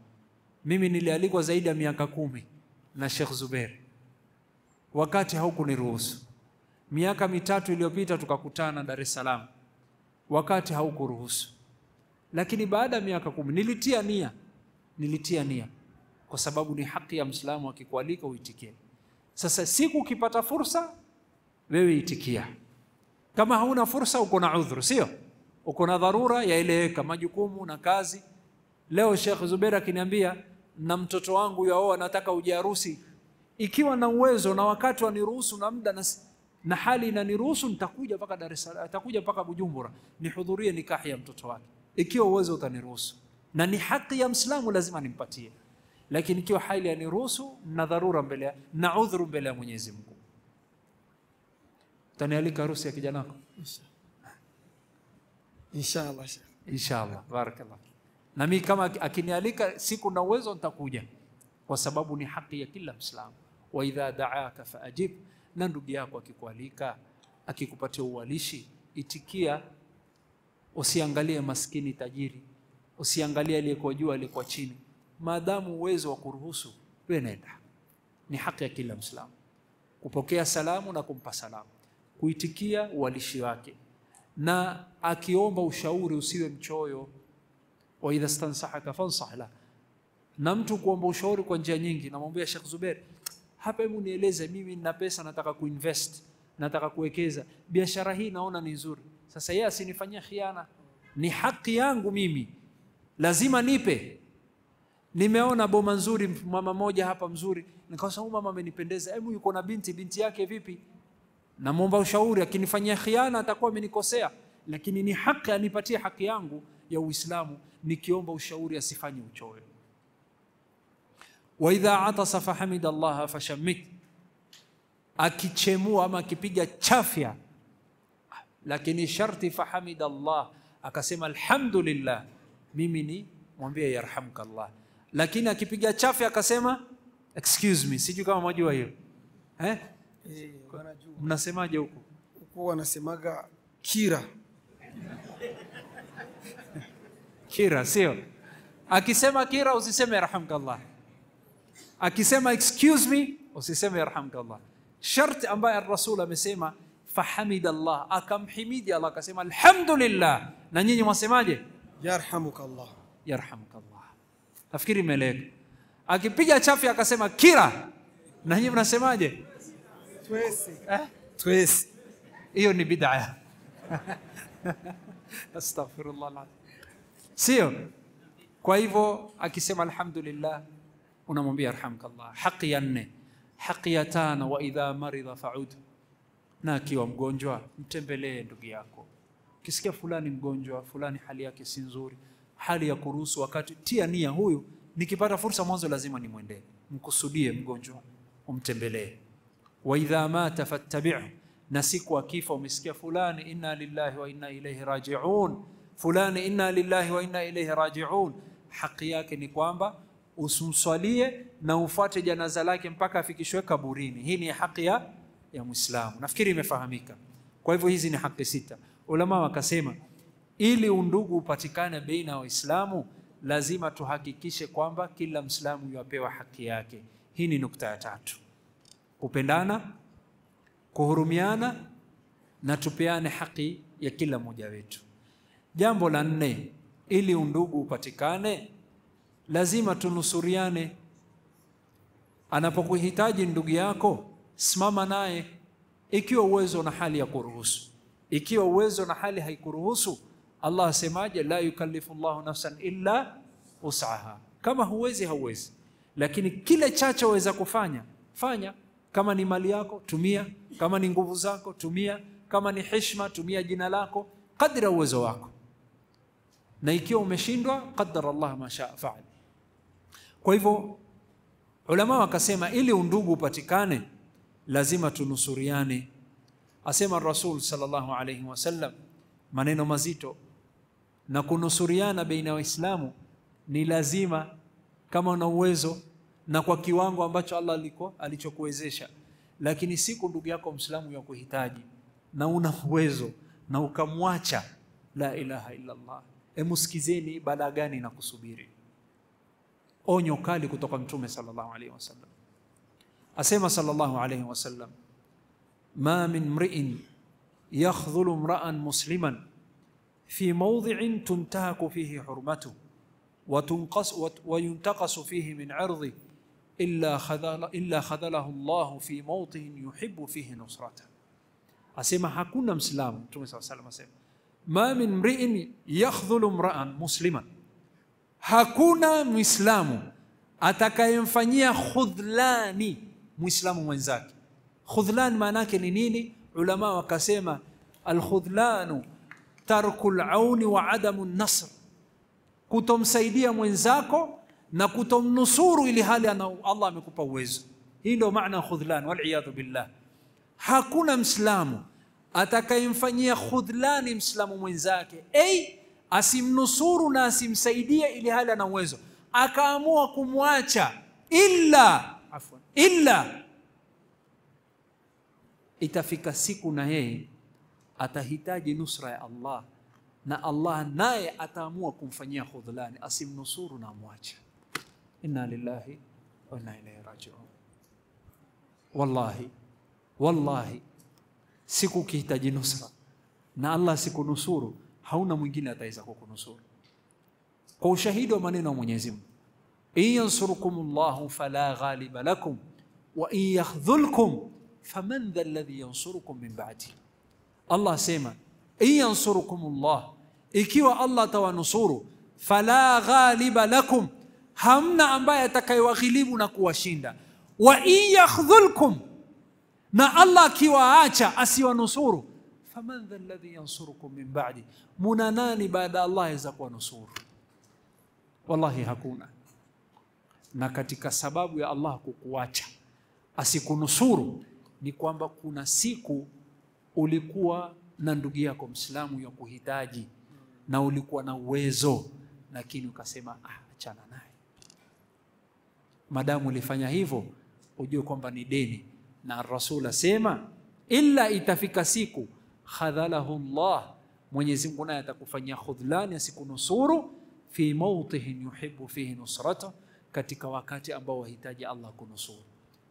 Mimi nilialikwa zaidi ya miaka 10 na Sheikh Zubair, wakati haukuniruhusu. Miaka 3 iliyopita tukakutana Dar es Salaam, wakati haukuruhusu. Lakini baada ya miaka 10 nilitia nia, kwa sababu ni haki ya Muislamu akikualika uitikie. Sasa siku ukipata fursa wewe itikia. Kama hauna fursa uko na udhuru, sio? Uko na dharura yaeleweka, majukumu na kazi. Leo Sheikh Zubair akiniambia na mtoto wangu yao nataka uje harusi, ikiwa na uwezo na wakati waniruhusu na muda na hali inaniruhusu, nitakuja mpaka Dar es Salaam, atakuja mpaka Bujumbura nihudhurie nikahi ya mtoto wake, ikiwa uwezo utaniruhusu. Na ni haki ya Muislamu, lazima nimpatie. Lakini ikiwa hali yaniruhusu na dharura mbele na udhuru mbele ya Mwenyezi Mungu, tanialika harusi ya kijana wako inshallah. Inshallah, barakallah. Na mimi kama akinialika siku na uwezo nitakuja, kwa sababu ni haki ya kila Muislamu. Wa idha da'aka faajib, na ndugu yako akikualika, akikupatia uwalishi, itikia. Usiangalie maskini tajiri, usiangalie aliyekuwa juu aliyekuwa chini, maadamu uwezo wa kuruhusu wewe nenda. Ni haki ya kila Muislamu kupokea salamu na kumpa salamu, kuitikia uwalishi wake, na akiomba ushauri usiwe mchoyo. Wa idha stansahaka fansah la, na mtu kuomba ushauri kwa njia nyingi. Namwambia Sheikh Zubair, hapa hebu nieleze, mimi nina pesa nataka kuinvest, nataka kuwekeza biashara hii, naona ni nzuri. Sasa yeye asinifanyia khiana, ni haki yangu mimi, lazima nipe. Nimeona boma nzuri, mama moja hapa mzuri, nikasema mama amenipendeza, hebu yuko na binti yake vipi? Namuomba ushauri, akinifanyia khiana atakuwa amenikosea, lakini ni haki anipatie haki yangu ya Uislamu, nikiomba ushauri asifanye uchoyo. Wa idha atasa fahamida Allah fashammit, akichemua ama akipiga chafya, lakini sharti fahamida Allah, akasema alhamdulillah, mimi ni mwambie yarhamka Allah. Lakini akipiga chafya akasema excuse me, sijui kama mwajua hiyo mnasemaje huko? Huko wanasemaga kira. Kira, sio? Akisema kira usiseme yarhamka Allah, akisema excuse me usiseme yarhamka Allah. Sharti ambaye Rasul amesema fahamida Allah, akamhimidi Allah, akasema alhamdulillah, na nyinyi mwasemaje? Yarhamuka Allah. Yarhamuka Allah. Nafikiri meleka. Akipiga chafi akasema kira, na nyinyi mnasemaje? Twesi. Hiyo ni bid'a. Astaghfirullah alazim. Sio? Kwa hivyo akisema alhamdulillah unamwambia yarhamka Allah. Haki ya 4. Haki ya 5, wa idha marida fa'ud, na akiwa mgonjwa mtembelee ndugu yako. Ukisikia fulani mgonjwa, fulani hali yake si nzuri, hali ya kuruhusu, wakati tia nia, huyu nikipata fursa mwanzo lazima nimwendee, mkusudie mgonjwa, umtembelee. Wa idha mata fattabi'u, na siku akifa umesikia fulani inna lillahi wa inna ilayhi raji'un, fulani inna lillahi wa inna ilayhi raji'un, haki yake ni kwamba usumswalie na ufuate janaza lake mpaka afikishwe kaburini. Hii ni haki ya Muislamu. Nafikiri imefahamika. Kwa hivyo hizi ni haki 6. Ulama wakasema ili undugu upatikane baina ya Waislamu lazima tuhakikishe kwamba kila Muislamu yupewa haki yake. Hii ni nukta ya 3. Kupendana, kuhurumiana, na tupeane haki ya kila mmoja wetu. Jambo la 4, ili undugu upatikane lazima tunusuriane. Anapokuhitaji ndugu yako, simama naye ikiwa uwezo na hali ya kuruhusu. Ikiwa uwezo na hali haikuruhusu, Allah asemaje? La yukallifu Allahu nafsan illa usaha. Kama huwezi hauwezi, lakini kile chache waweza kufanya fanya. Kama ni mali yako tumia, kama ni nguvu zako tumia, kama ni heshima tumia jina lako, kadri uwezo wako. Na ikiwa umeshindwa, qaddara Allah ma shaa fa'al. Kwa hivyo Ulama wakasema ili undugu upatikane lazima tunusuriane. Asema Rasul sallallahu alayhi wasallam maneno mazito, na kunusuriana baina waislamu ni lazima kama una uwezo na kwa kiwango ambacho Allah alichokuwezesha. Lakini siku ndugu yako Muislamu ya kuhitaji na una uwezo na ukamwacha, la ilaha illa Allah, emusikizeni baada gani na kusubiri. Onyo kali kutoka Mtume sallallahu alayhi wasallam. Asema sallallahu alayhi wasallam, ma min mri'in yakhdhulu imra'an musliman fi mawdhi'in tuntahaku fihi hurmatuhu wa yuntaqasu fihi min 'irdihi illa khadhalahu Allah fi mawtin yuhibbu fihi nusratahu. Asema hakuna Muislamu, Mtume sallallahu alayhi wasallam asema, ma min mri'in yakhdhulu imra'an musliman, hakuna Muislamu atakayemfanyia khudhlani Muislamu mwenzake. Khudhlan maana yake ni nini? Ulama wakasema al-khudhlanu tarkul auni wa adamu nasr, kutomsaidia mwenzako na kutomnusuru ili hali Allah amekupa uwezo. Hii ndio maana khudhlan, wal iyadhu billah. Hakuna Muislamu atakayemfanyia khudhlani Muislamu mwenzake, asimnusuru na asimsaidia ili hali ana uwezo, akaamua kumwacha, illa itafika siku na yeye atahitaji nusra ya Allah, na Allah naye ataamua kumfanyia khudhlani, asimnusuru na amwache. Inna lillahi wa inna ilayhi raji'un. Wallahi siku ukihitaji nusra na Allah sikunusuru, hauna mwingine ataweza kukunusuru. Kwa ushahidi wa maneno ya Mwenyezi Mungu, in yansurukumullahu fala ghaliba lakum wa in yakhdhulkum faman dha alladhi yansurukum min ba'di. Allah asema in yansurukumullah, ikiwa Allah atawanusuru, fala ghaliba lakum, hamna ambaye atakayewaghilibu na kuwashinda. Wa in yakhdhulkum, na Allah akiwaacha asiwanusuru, faman dha alladhi yansurukum min ba'di, muna nani baada Allah aweza kuwanusuru? Wallahi hakuna. Na katika sababu ya Allah kukuacha asikunusuru ni kwamba kuna siku ulikuwa na ndugu yako Muislamu ya kuhitaji na ulikuwa na uwezo, lakini ukasema achana naye. Madamu ulifanya hivyo, ujue kwamba ni deni, na Rasul asema illa itafika siku khadhalahu Allah, Mwenyezi Mungu naye atakufanyia khudhlani, asikunusuru fi mawtihin yuhibbu fihi nusrata, katika wakati ambao wahitaji Allah kunusuru.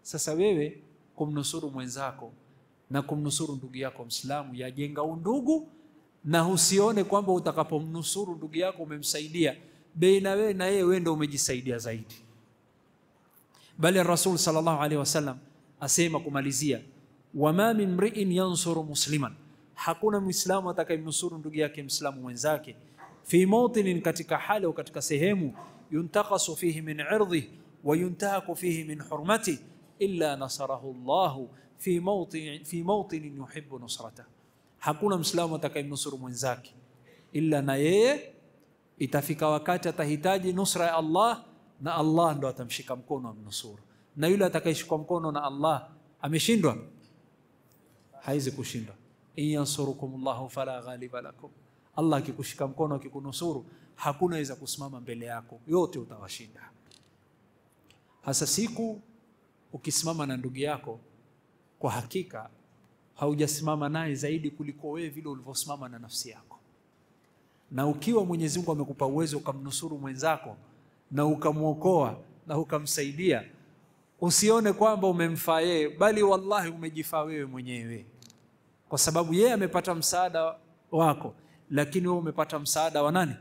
Sasa wewe kumnusuru mwenzako na kumnusuru ndugu yako Muislamu yajenga undugu, na usione kwamba utakapomnusuru ndugu yako umemsaidia, baina wewe na yeye wewe ndio umejisaidia zaidi. Bali Rasul sallallahu alaihi wasallam asema kumalizia, wama min mri'in yansuru musliman, hakuna Muislamu atakayemnusuru ndugu yake Muislamu mwenzake, fi mawtinin, katika hali au katika sehemu, yuntaqasu fihi min 'irdihi wa yuntahaku fihi min hurmatihi illa nasarahu Allah fi mawtinin yuhibbu nusratahu. Hakuna Muislamu atakayemnusuru mwenzake illa na yeye itafika wakati atahitaji nusra ya Allah, na Allah ndo atamshika mkono amnusuru. Na yule atakayeshika mkono na Allah ameshindwa, haizi kushindwa. In yansurukumullahu fala ghaliba lakum, Allah akikushika mkono akikunusuru, hakuna weza kusimama mbele yako, yote utawashinda. Hasa siku ukisimama na ndugu yako, kwa hakika haujasimama naye zaidi kuliko wewe vile ulivyosimama na nafsi yako. Na ukiwa Mwenyezi Mungu amekupa uwezo ukamnusuru mwenzako na ukamuokoa na ukamsaidia, usione kwamba umemfaa yeye, bali wallahi umejifaa wewe mwenyewe, kwa sababu yeye amepata msaada wako, lakini wewe umepata msaada wa nani?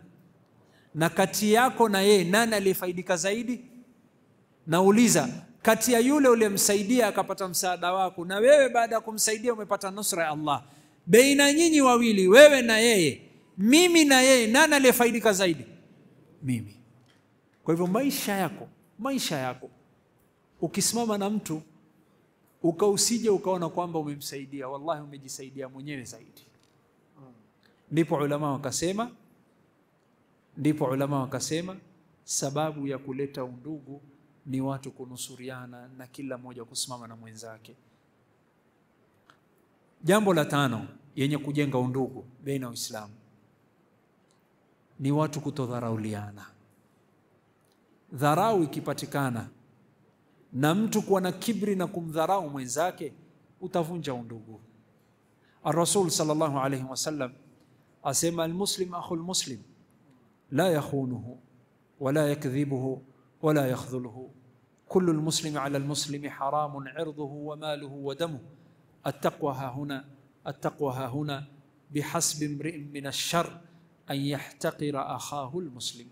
Na kati yako na yeye nani aliyefaidika zaidi? Nauliza, kati ya yule uliyemsaidia akapata msaada wako na wewe baada ya kumsaidia umepata nusra ya Allah, baina nyinyi wawili, wewe na yeye, mimi na yeye, nani aliyefaidika zaidi? Mimi. Kwa hivyo maisha yako ukisimama na mtu ukausije ukaona kwamba umemsaidia, wallahi umejisaidia mwenyewe zaidi. Ndipo ulama wakasema sababu ya kuleta undugu ni watu kunusuriana na kila mmoja kusimama na mwenzake. Jambo la 5 yenye kujenga undugu baina Waislamu ni watu kutodharauliana. Dharau ikipatikana na mtu kuwa na kibri na kumdharau mwenzake, utavunja undugu. Ar-Rasul sallallahu alayhi wasallam asema, al-muslim akhul muslim la yakhunuhu wala yakdhibuhu wala yakhdhuluhu, kullu al-muslimi ala al-muslimi haramun 'irduhu wa maluhu wa damuhu, التقوى ها هنا بحسب امرئ من الشر أن يحتقر أخاه المسلم.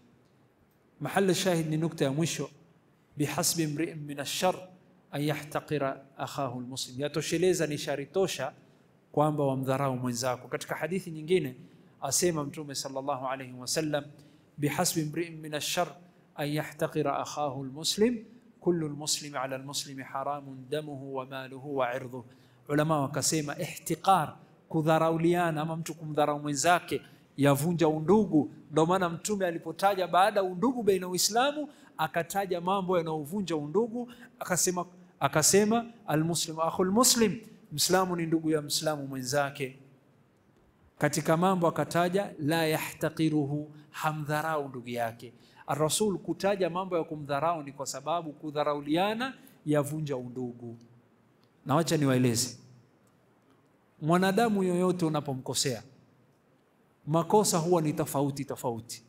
محل الشاهد ni nukta ya mwisho, بحسب امرئ من الشر أن يحتقر أخاه المسلم. Yatosheleza, ni shari tosha kwamba wamdharau mwenzako. Katika hadithi nyingine asema Mtume sallallahu alayhi wasallam, بحسب امرئ من الشر أن يحتقر أخاه المسلم كل المسلم على المسلم حرام دمه وماله وعرضه. Ulama wakasema ihtiqar, kudharauliana ama mtu kumdharau mwenzake, yavunja undugu. Ndio maana Mtume alipotaja baada undugu baina Uislamu akataja mambo yanayovunja undugu, akasema almuslimu akhul muslim, Muislamu ni ndugu ya Muislamu mwenzake. Katika mambo akataja la yahtaqiruhu, hamdharau ndugu yake. Ar-Rasul kutaja mambo ya kumdharau ni kwa sababu kudharauliana yavunja undugu. Na wacha niwaeleze, mwanadamu yoyote unapomkosea, makosa huwa ni tofauti,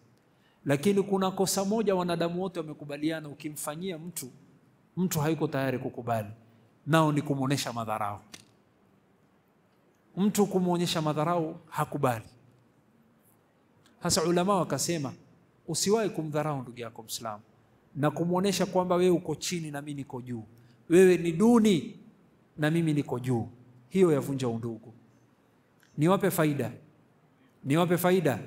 lakini kuna kosa moja wanadamu wote wamekubaliana, ukimfanyia mtu hayuko tayari kukubali, nao ni kumuonesha madharau. Mtu kumuonyesha madharau hakubali. Hasa ulama wakasema usiwahi kumdharau ndugu yako Muislamu na kumuonesha kwamba wewe uko chini na mimi niko juu, wewe ni duni na mimi niko juu. Hiyo yavunja undugu. Niwape faida.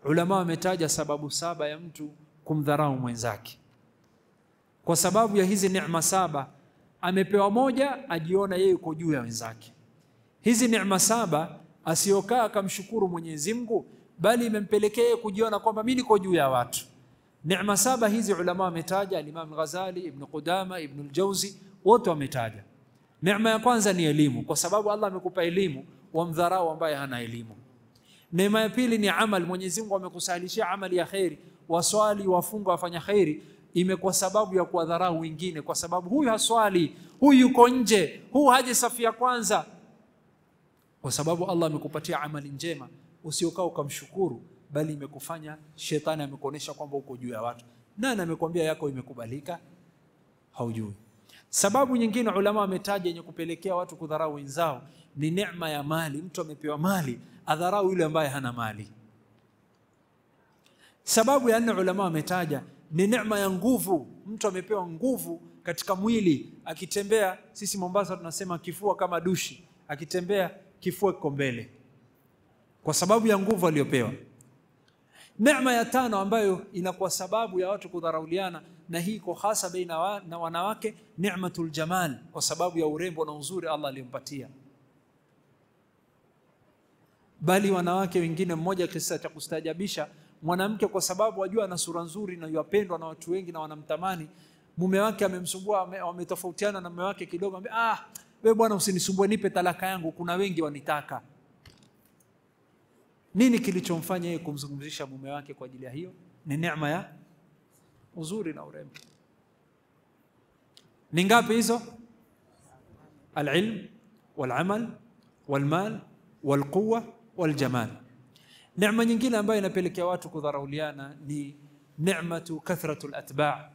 Ulama wametaja sababu 7 ya mtu kumdharau mwenzake. Kwa sababu ya hizi neema 7, amepewa moja ajiona yeye yuko juu ya wenzake. Hizi neema 7 asiokaa akamshukuru Mwenyezi Mungu, bali imempelekea kujiona kwamba mimi niko juu ya watu. Neema 7 hizi ulama wametaja, Imam Ghazali, Ibn Qudama, Ibn al-Jawzi, wote wametaja. Neema ya kwanza ni elimu, kwa sababu Allah amekupa elimu, wamdharau ambaye hana elimu. Neema ya pili ni amal, Mwenyezi Mungu amekusahilishia amali ya khairi, waswali, wafunga, wafanya khairi, imekuwa sababu ya kuwadharau wengine kwa sababu huyu haswali, huyu yuko nje, huyu haje safu ya kwanza. Kwa sababu Allah amekupatia amali njema, usiokaa ukamshukuru, bali imekufanya shetani amekuonesha kwamba uko juu ya watu. Nani amekwambia yako imekubalika? Haujui. Sababu nyingine ulama wametaja yenye kupelekea watu kudharau wenzao ni neema ya mali. Mtu amepewa mali, adharau yule ambaye hana mali. Sababu ya 4 ulama wametaja ni neema ya nguvu. Mtu amepewa nguvu katika mwili, akitembea, sisi Mombasa tunasema kifua kama dushi, akitembea kifua kiko mbele kwa sababu ya nguvu aliyopewa. Neema ya 5 ambayo inakuwa sababu ya watu kudharauliana, na hii iko hasa baina na wanawake, ni'matul jamal, kwa sababu ya urembo na uzuri Allah aliyompatia. Bali wanawake wengine, mmoja kisa cha kustajabisha, mwanamke kwa sababu wajua ana sura nzuri na yupendwa na watu wengi na wanamtamani, mume wake amemsumbua, wametofautiana na mume wake kidogo, wewe bwana usinisumbue, nipe talaka yangu, kuna wengi wanitaka. Nini kilichomfanya yeye kumzungumzisha mume wake kwa ajili ya hiyo? Ni neema ya uzuri na urembo. Ni ngapi hizo? Al-ilm wal-amal wal-mal wal-quwwa wal-jamal. Neema nyingine ambayo inapelekea watu kudharauliana ni neematu kathratul atba'.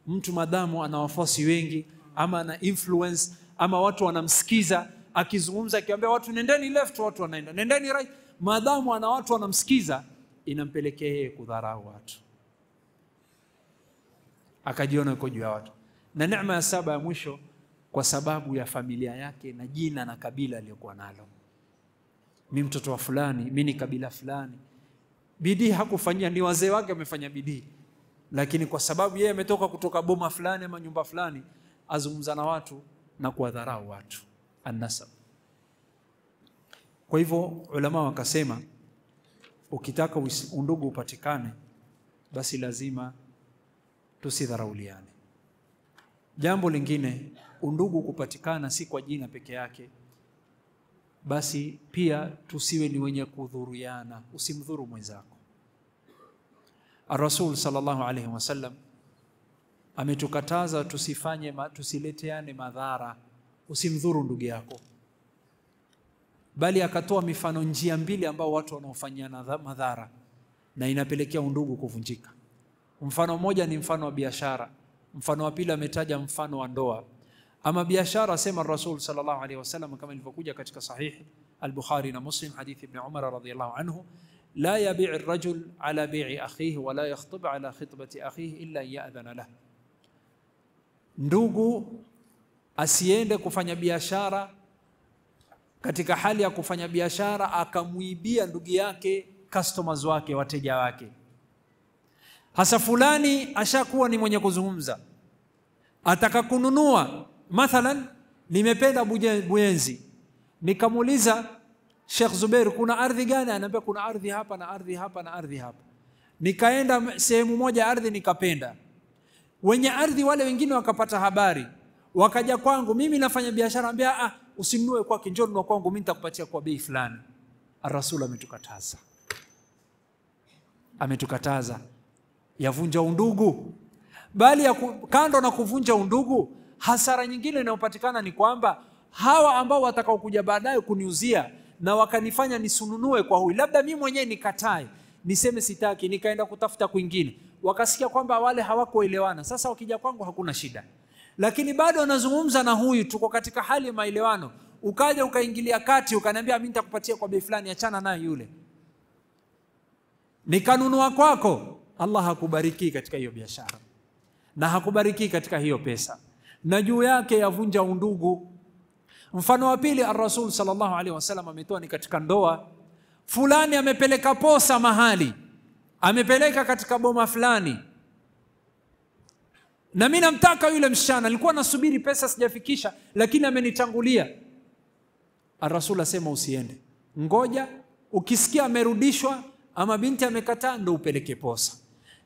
Mtu madamu ana wafuasi wengi, ama ana influence, ama watu wanamsikiza akizungumza, akiambia watu nendeni left, watu wanaenda, nendeni right, madamu ana watu wanamsikiza, inampelekea yeye kudharau watu, akajiona yuko juu ya watu. Na neema ya 7 ya mwisho, kwa sababu ya familia yake na jina na kabila aliyokuwa nalo. Mimi mtoto wa fulani, mimi ni kabila fulani. Bidii hakufanyia, ni wazee wake wamefanya bidii, lakini kwa sababu yeye ametoka kutoka boma fulani ama nyumba fulani, azungumza na watu na kuwadharau watu. An-nasab. Kwa hivyo ulama wakasema ukitaka undugu upatikane, basi lazima tusidharauliane. Jambo lingine, undugu kupatikana si kwa jina peke yake, basi pia tusiwe ni wenye kudhuriana. Usimdhuru mwenzako. Ar-Rasul sallallahu alayhi wasallam ametukataza tusileteane madhara. Usimdhuru ndugu yako, bali akatoa mifano njia mbili ambao watu wanaofanyana madhara na inapelekea undugu kuvunjika. Mfano mmoja ni mfano wa biashara, mfano wa pili ametaja mfano wa ndoa. Ama biashara, sema Rasul sallallahu alayhi wasallam kama ilivyokuja katika sahih al-Bukhari na Muslim, hadithi ibn Umar radhiyallahu anhu, la yabi'u ar-rajul ala bi'i akhihi wa la yakhtub ala khitbati akhihi illa ya'dhana lahu. Ndugu asiende kufanya biashara, katika hali ya kufanya biashara akamuibia ndugu yake customers wake, wateja wake. Hasa fulani ashakuwa ni mwenye kuzungumza, ataka kununua. Mathalan, nimependa Buyenzi, nikamuuliza Sheikh Zubair, kuna ardhi gani? Ananiambia kuna ardhi hapa na ardhi hapa na ardhi hapa. Nikaenda sehemu moja ardhi nikapenda. Wenye ardhi wale wengine wakapata habari, wakaja kwangu, mimi nafanya biashara, anambia usinunue kwake, njoo nunua kwangu, mimi nitakupatia kwa bei fulani. Ar-Rasul ametukataza. Ametukataza, yavunja undugu. Bali kando na kuvunja undugu, hasara nyingine inayopatikana ni kwamba hawa ambao watakao kuja baadaye kuniuzia na wakanifanya nisununue kwa huyu, labda mimi mwenyewe nikatae, niseme sitaki, nikaenda kutafuta kwingine, wakasikia kwamba wale hawakuelewana. Sasa wakija kwangu hakuna shida, lakini bado anazungumza na huyu, tuko katika hali ya maelewano, ukaja ukaingilia kati ukaniambia mimi nitakupatia kwa bei fulani, achana naye yule, nikanunua kwako. Allah hakubariki katika hiyo biashara na hakubariki katika hiyo pesa, na juu yake yavunja undugu. Mfano wa pili, Ar-Rasul sallallahu alaihi wasallam ametoa ni katika ndoa. Fulani amepeleka posa mahali, amepeleka katika boma fulani, na mimi namtaka yule msichana, nilikuwa nasubiri pesa sijafikisha, lakini amenitangulia. Ar-Rasul asema usiende, ngoja, ukisikia amerudishwa ama binti amekataa ndo upeleke posa.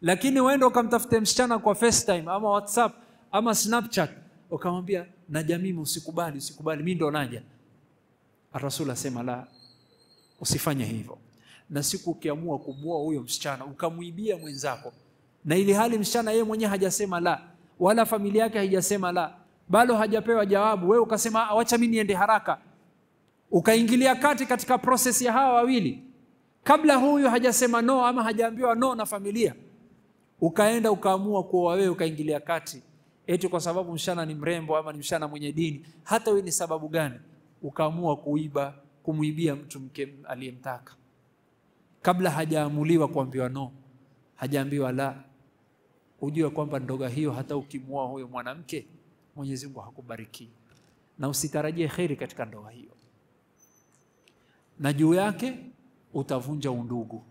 Lakini uende ukamtafute msichana kwa FaceTime ama WhatsApp ama Snapchat, ukamwambia naja mimi, usikubali mimi ndo naja. Ar-Rasul asema la, usifanye hivyo. Na siku ukiamua kumwoa huyo msichana ukamuibia mwenzako, na ili hali msichana yeye mwenyewe hajasema la, wala familia yake haijasema la, bado hajapewa jawabu, wewe ukasema acha mimi niende haraka, ukaingilia kati katika process ya hawa wawili kabla huyu hajasema no ama hajaambiwa no na familia, ukaenda ukaamua kuoa wewe, ukaingilia kati eti kwa sababu msichana ni mrembo ama ni msichana mwenye dini, hata wewe ni sababu gani, ukaamua kumuibia mtu mke aliyemtaka kabla hajaamuliwa kuambiwa no, hajaambiwa la. Ujue kwamba ndoga hiyo hata ukimwoa huyo mwanamke, Mwenyezi Mungu hakubariki, na usitarajie kheri katika ndoa hiyo, na juu yake utavunja undugu.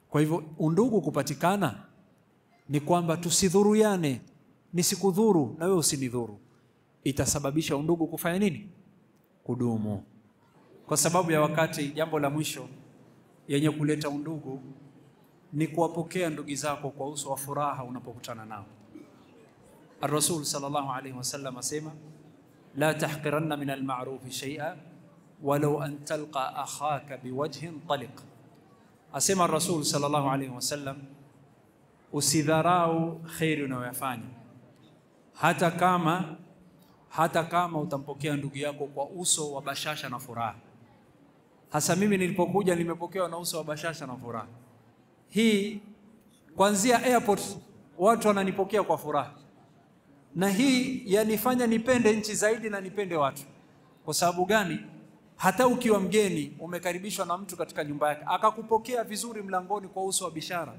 Kwa hivyo undugu kupatikana ni kwamba tusidhuruyane, nisikudhuru na wewe usinidhuru, itasababisha undugu kufanya nini? Kudumu. Kwa sababu ya wakati, jambo la mwisho yenye kuleta undugu ni kuwapokea ndugu zako kwa uso wa furaha unapokutana nao. Ar-Rasul sallallahu alayhi wasallam asema la tahqiranna min al-ma'ruf shay'a walau an talqa akhaka biwajhin taliq. Asema Ar-Rasul sallallahu alayhi wasallam, usidharau khairi unayofanya, hata kama utampokea ndugu yako kwa uso wa bashasha na furaha. Hasa mimi nilipokuja nimepokewa na uso wa bashasha na furaha. Hii kuanzia airport watu wananipokea kwa furaha, na hii yanifanya nipende nchi zaidi na nipende watu. Kwa sababu gani? Hata ukiwa mgeni umekaribishwa na mtu katika nyumba yake akakupokea vizuri mlangoni kwa uso wa bishara,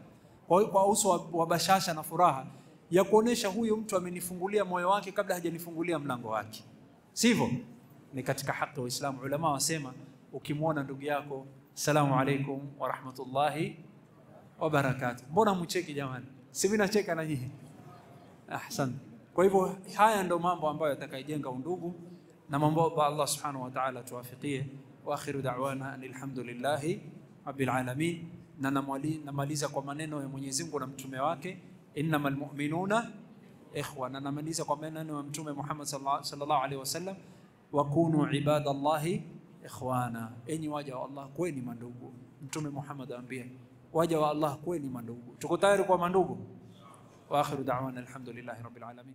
kwa uso wa bashasha na furaha, ya kuonesha huyu mtu amenifungulia moyo wake kabla hajanifungulia mlango wake, sivyo? Ni katika haki wa Uislamu. Ulama wasema ukimwona ndugu yako, salamu alaykum wa rahmatullahi wa barakatuh, mbona mcheki jamani? Si mimi nacheka na nyinyi. Ahsan. Kwa hivyo haya ndio mambo ambayo yatakayojenga undugu, na mambo kwa Allah subhanahu wa ta'ala tuwafikie. Wa akhiru da'wana alhamdulillahi rabbil alamin. Na namaliza kwa maneno ya Mwenyezi Mungu na mtume wake, innamal mu'minuna ikhwana. Namaliza kwa maneno ya Mtume Muhammad sallallahu alaihi wasallam, wa kunu ibadallahi ikhwana, enyi waja wa Allah kweni mandugu. Mtume Muhammad aambia waja wa Allah kweni mandugu. Tuko tayari kwa mandugu? Wa akhiru da'wana alhamdulillahi rabbil alamin.